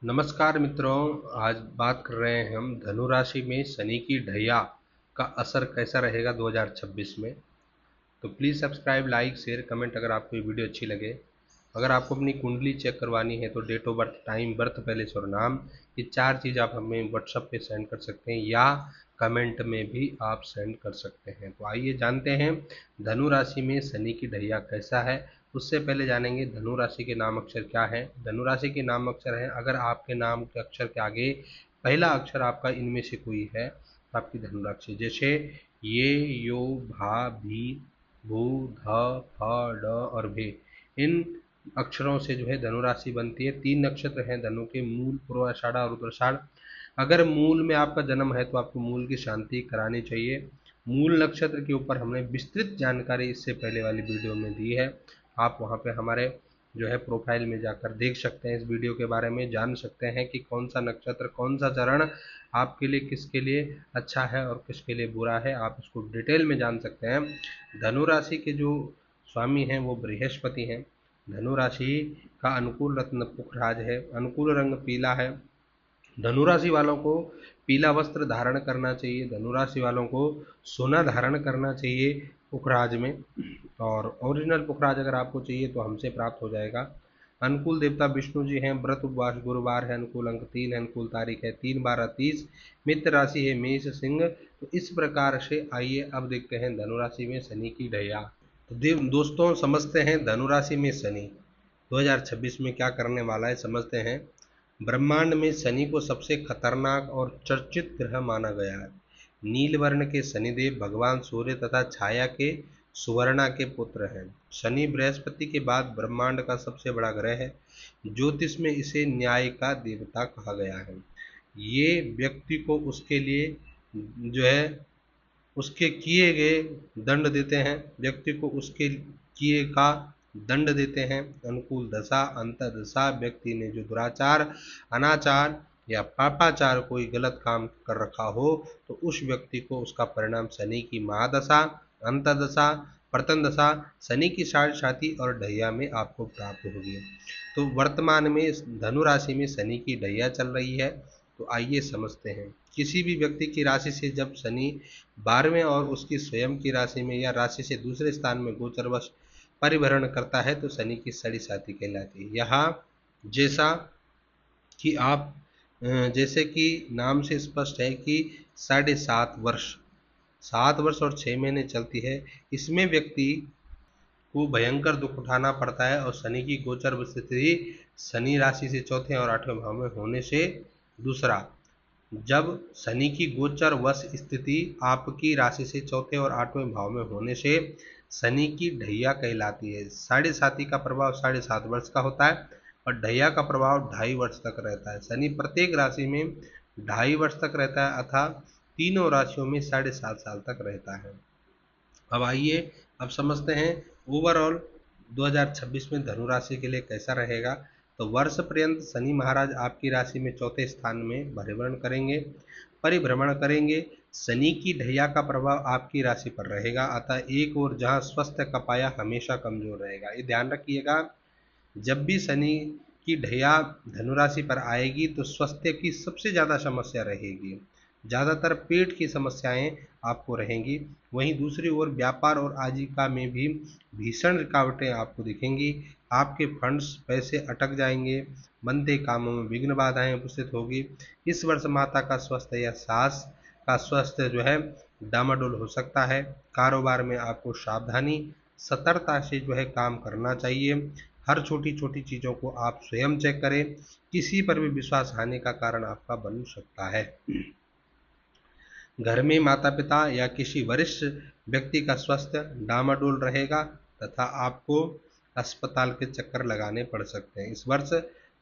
नमस्कार मित्रों। आज बात कर रहे हैं हम धनु राशि में शनि की ढैया का असर कैसा रहेगा 2026 में। तो please subscribe, like, share, comment अगर आपको ये वीडियो अच्छी लगे। अगर आपको अपनी कुंडली चेक करवानी है तो date of birth, time, birth palace और नाम, ये 4 चीज़ आप हमें व्हाट्सएप पे सेंड कर सकते हैं या कमेंट में भी आप सेंड कर सकते हैं। तो आइए जानते हैं धनु राशि में शनि की ढैया कैसा है। उससे पहले जानेंगे धनु राशि के नाम अक्षर क्या है। धनु राशि के नाम अक्षर हैं, अगर आपके नाम के अक्षर के आगे पहला अक्षर आपका इनमें से कोई है तो आपकी धनु राशि, जैसे ये, यो, भा, भी, भू, ध, फ, ड और भे, इन अक्षरों से जो है धनु राशि बनती है। 3 नक्षत्र हैं धनु के, मूल, पूर्वाषाढ़ और उत्तराषाढ़। अगर मूल में आपका जन्म है तो आपको मूल की शांति करानी चाहिए। मूल नक्षत्र के ऊपर हमने विस्तृत जानकारी इससे पहले वाली वीडियो में दी है। आप वहां पे हमारे जो है प्रोफाइल में जाकर देख सकते हैं, इस वीडियो के बारे में जान सकते हैं कि कौन सा नक्षत्र, कौन सा चरण आपके लिए, किसके लिए अच्छा है और किसके लिए बुरा है, आप इसको डिटेल में जान सकते हैं। धनु राशि के जो स्वामी हैं वो बृहस्पति हैं। धनु राशि का अनुकूल रत्न पुखराज है। अनुकूल रंग पीला है। धनु राशि वालों को पीला वस्त्र धारण करना चाहिए। धनु राशि वालों को सोना धारण करना चाहिए पुखराज में। और ओरिजिनल पुखराज अगर आपको चाहिए तो हमसे प्राप्त हो जाएगा। अनुकूल देवता विष्णु जी हैं। व्रत उपवास गुरुवार है। अनुकूल अंक 3 है। अनुकूल तारीख है 3/12/30। मित्र राशि है मेष सिंह। तो इस प्रकार से आइए अब देखते हैं धनु राशि में शनि की ढैया। तो दोस्तों, समझते हैं धनु राशि में शनि 2026 में क्या करने वाला है, समझते हैं। ब्रह्मांड में शनि को सबसे खतरनाक और चर्चित ग्रह माना गया है। नील वर्ण के शनिदेव भगवान सूर्य तथा छाया के सुवर्णा के पुत्र हैं। शनि बृहस्पति के बाद ब्रह्मांड का सबसे बड़ा ग्रह है। ज्योतिष में इसे न्याय का देवता कहा गया है। ये व्यक्ति को उसके लिए जो है उसके किए गए दंड देते हैं। व्यक्ति को उसके किए का दंड देते हैं। अनुकूल दशा, अंतर्दशा, व्यक्ति ने जो दुराचार, अनाचार या पापाचार कोई गलत काम कर रखा हो तो उस व्यक्ति को उसका परिणाम शनि की महादशा, अंतर्दशा, प्रथम दशा, शनि की साढ़े साथी और ढैया में आपको प्राप्त होगी। तो वर्तमान में धनु राशि में शनि की ढैया चल रही है। तो आइए समझते हैं। किसी भी व्यक्ति की राशि से जब शनि 12वें और उसकी स्वयं की राशि में या राशि से दूसरे स्थान में गोचरवश परिभ्रमण करता है तो शनि की सड़ी साथी कहलाती है। यहाँ जैसा कि आप जैसे कि नाम से स्पष्ट है कि 7.5 वर्ष, 7 वर्ष और 6 महीने चलती है। इसमें व्यक्ति को भयंकर दुख उठाना पड़ता है। और शनि की गोचर स्थिति शनि राशि से चौथे और 8वें भाव में होने से दूसरा, जब शनि की गोचर वश स्थिति आपकी राशि से चौथे और 8वें भाव में होने से शनि की ढैया कहलाती है। साढ़े साथी का प्रभाव 7.5 वर्ष का होता है और ढैया का प्रभाव 2.5 वर्ष तक रहता है। शनि प्रत्येक राशि में 2.5 वर्ष तक रहता है अतः तीनों राशियों में 7.5 साल तक रहता है। अब आइए अब समझते हैं ओवरऑल 2026 में धनु राशि के लिए कैसा रहेगा। तो वर्ष पर्यंत शनि महाराज आपकी राशि में चौथे स्थान में परिभ्रमण करेंगे। शनि की ढैया का प्रभाव आपकी राशि पर रहेगा अतः एक और जहां स्वास्थ्य का पाया हमेशा कमजोर रहेगा। ये ध्यान रखिएगा, जब भी शनि की ढैया धनु राशि पर आएगी तो स्वास्थ्य की सबसे ज़्यादा समस्या रहेगी। ज़्यादातर पेट की समस्याएं आपको रहेंगी। वहीं दूसरी ओर व्यापार और आजीविका में भी भीषण रुकावटें आपको दिखेंगी। आपके फंड्स, पैसे अटक जाएंगे। बनते कामों में विघ्न बाधाएं उपस्थित होगी। इस वर्ष माता का स्वास्थ्य या सास का स्वास्थ्य जो है डामाडोल हो सकता है। कारोबार में आपको सावधानी, सतर्कता से जो है काम करना चाहिए। हर छोटी छोटी चीज़ों को आप स्वयं चेक करें। किसी पर भी विश्वास हानि का कारण आपका बन सकता है। घर में माता पिता या किसी वरिष्ठ व्यक्ति का स्वास्थ्य डामाडोल रहेगा तथा आपको अस्पताल के चक्कर लगाने पड़ सकते हैं। इस वर्ष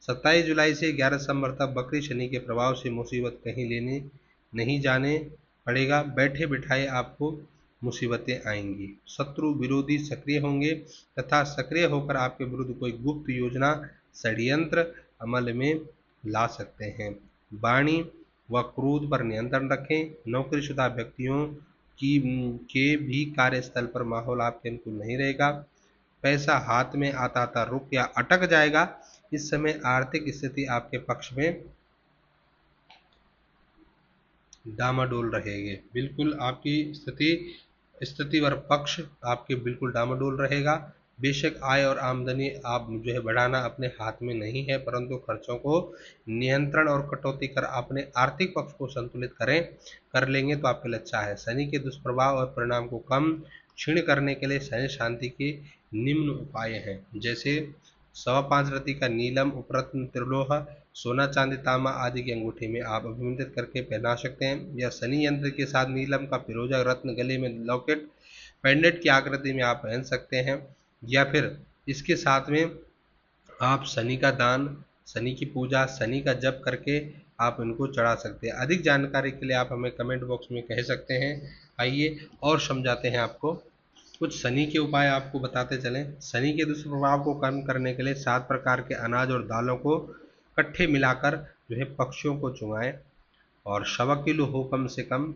27 जुलाई से 11 सितंबर तक बकरी शनि के प्रभाव से मुसीबत कहीं लेने नहीं जाने पड़ेगा। बैठे बिठाए आपको मुसीबतें आएंगी। शत्रु विरोधी सक्रिय होंगे तथा सक्रिय होकर आपके विरुद्ध कोई गुप्त योजना, षड्यंत्र अमल में ला सकते हैं। वाणी व क्रोध पर नियंत्रण रखें। नौकरीशुदा व्यक्तियों की के भी कार्यस्थल पर माहौल आपके अनुकूल नहीं रहेगा। पैसा हाथ में आता आता रुक या अटक जाएगा। इस समय आर्थिक स्थिति आपके पक्ष में डामाडोल रहेगी। बिल्कुल आपकी स्थिति और पक्ष आपके बिल्कुल डामाडोल रहेगा। बेशक आय और आमदनी आप जो है बढ़ाना अपने हाथ में नहीं है, परंतु खर्चों को नियंत्रण और कटौती कर अपने आर्थिक पक्ष को संतुलित कर लेंगे तो आपके लिए अच्छा है। शनि के दुष्प्रभाव और परिणाम को कम क्षीण करने के लिए शनि शांति के निम्न उपाय हैं, जैसे 5.25 रति का नीलम उपरत्न त्रिलोह सोना चांदी तांबा आदि की अंगूठी में आप अभिमंत्रित करके पहना सकते हैं, या शनि यंत्र के साथ नीलम का फिरोजा रत्न गले में लॉकेट पेंडेंट की आकृति में आप पहन सकते हैं, या फिर इसके साथ में आप शनि का दान, शनि की पूजा, शनि का जप करके आप इनको चढ़ा सकते हैं। अधिक जानकारी के लिए आप हमें कमेंट बॉक्स में कह सकते हैं। आइए और समझाते हैं आपको कुछ शनि के उपाय आपको बताते चलें। शनि के दुष्प्रभाव को कम करने के लिए 7 प्रकार के अनाज और दालों को इकट्ठे मिलाकर जो है पक्षियों को चुगाएं, और 1.25 किलो हो कम से कम,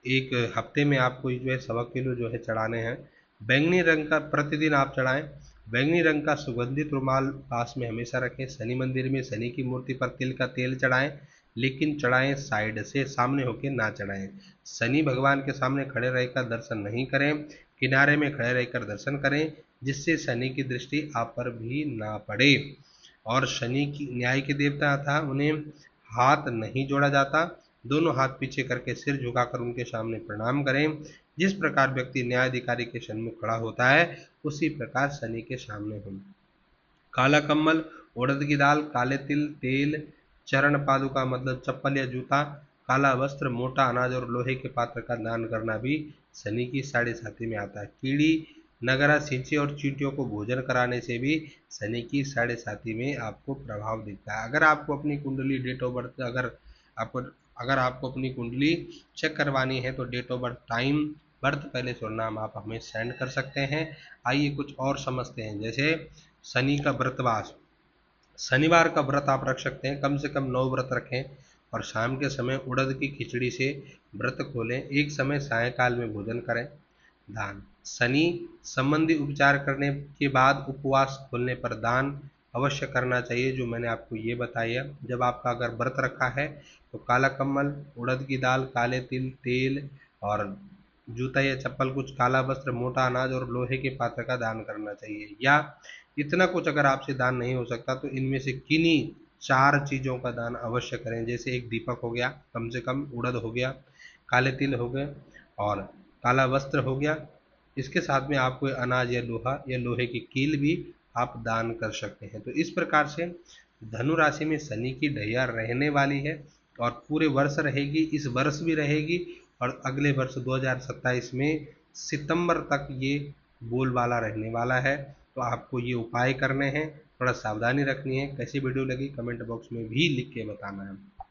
एक हफ्ते में आपको जो है 1.25 किलो जो है चढ़ाने हैं। बैंगनी रंग का प्रतिदिन आप चढ़ाएं। बैंगनी रंग का सुगंधित रुमाल पास में हमेशा रखें। शनि मंदिर में शनि की मूर्ति पर तिल का तेल चढ़ाएं, लेकिन चढ़ाएं साइड से, सामने होकर ना चढ़ाएं। शनि भगवान के सामने खड़े रहकर दर्शन नहीं करें, किनारे में खड़े रहकर दर्शन करें, जिससे शनि की दृष्टि आप पर भी ना पड़े। और शनि की न्याय के देवता था, उन्हें हाथ नहीं जोड़ा जाता, दोनों हाथ पीछे करके सिर झुकाकर उनके सामने प्रणाम करें। जिस प्रकार व्यक्ति न्यायाधिकारी के सन्मुख खड़ा होता है, उसी प्रकार शनि के सामने हो। काला कम्बल, उड़द की दाल, काले तिल, तेल, चरण पादुका मतलब चप्पल या जूता, काला वस्त्र, मोटा अनाज और लोहे के पात्र का दान करना भी शनि की साढ़े साथी में आता है। कीड़ी, नगरा, सिंची और चींटियों को भोजन कराने से भी शनि की साढ़े साथी में आपको प्रभाव दिखता है। अगर आपको अपनी कुंडली डेट ऑफ बर्थ अगर आपको अपनी कुंडली चेक करवानी है तो date of birth, time, birth palace और नाम आप हमें सेंड कर सकते हैं। आइए कुछ और समझते हैं, जैसे शनि का व्रतवास। शनिवार का व्रत आप रख सकते हैं, कम से कम 9 व्रत रखें, और शाम के समय उड़द की खिचड़ी से व्रत खोलें। एक समय सायंकाल में भोजन करें। दान, शनि संबंधी उपचार करने के बाद उपवास खोलने पर दान अवश्य करना चाहिए, जो मैंने आपको ये बताया। जब आपका अगर व्रत रखा है तो काला कम्बल, उड़द की दाल, काले तिल, तेल और जूता या चप्पल, कुछ काला वस्त्र, मोटा अनाज और लोहे के पात्र का दान करना चाहिए। या इतना कुछ अगर आपसे दान नहीं हो सकता तो इनमें से किन्हीं 4 चीज़ों का दान अवश्य करें, जैसे एक दीपक हो गया, कम से कम उड़द हो गया, काले तिल हो गए और काला वस्त्र हो गया। इसके साथ में आप कोई अनाज या लोहा या लोहे की कील भी आप दान कर सकते हैं। तो इस प्रकार से धनु राशि में शनि की ढैया रहने वाली है, और पूरे वर्ष रहेगी, इस वर्ष भी रहेगी, और अगले वर्ष 2027 में सितंबर तक ये बोलबाला रहने वाला है। तो आपको ये उपाय करने हैं, थोड़ा सावधानी रखनी है। कैसी वीडियो लगी कमेंट बॉक्स में भी लिख के बताना है।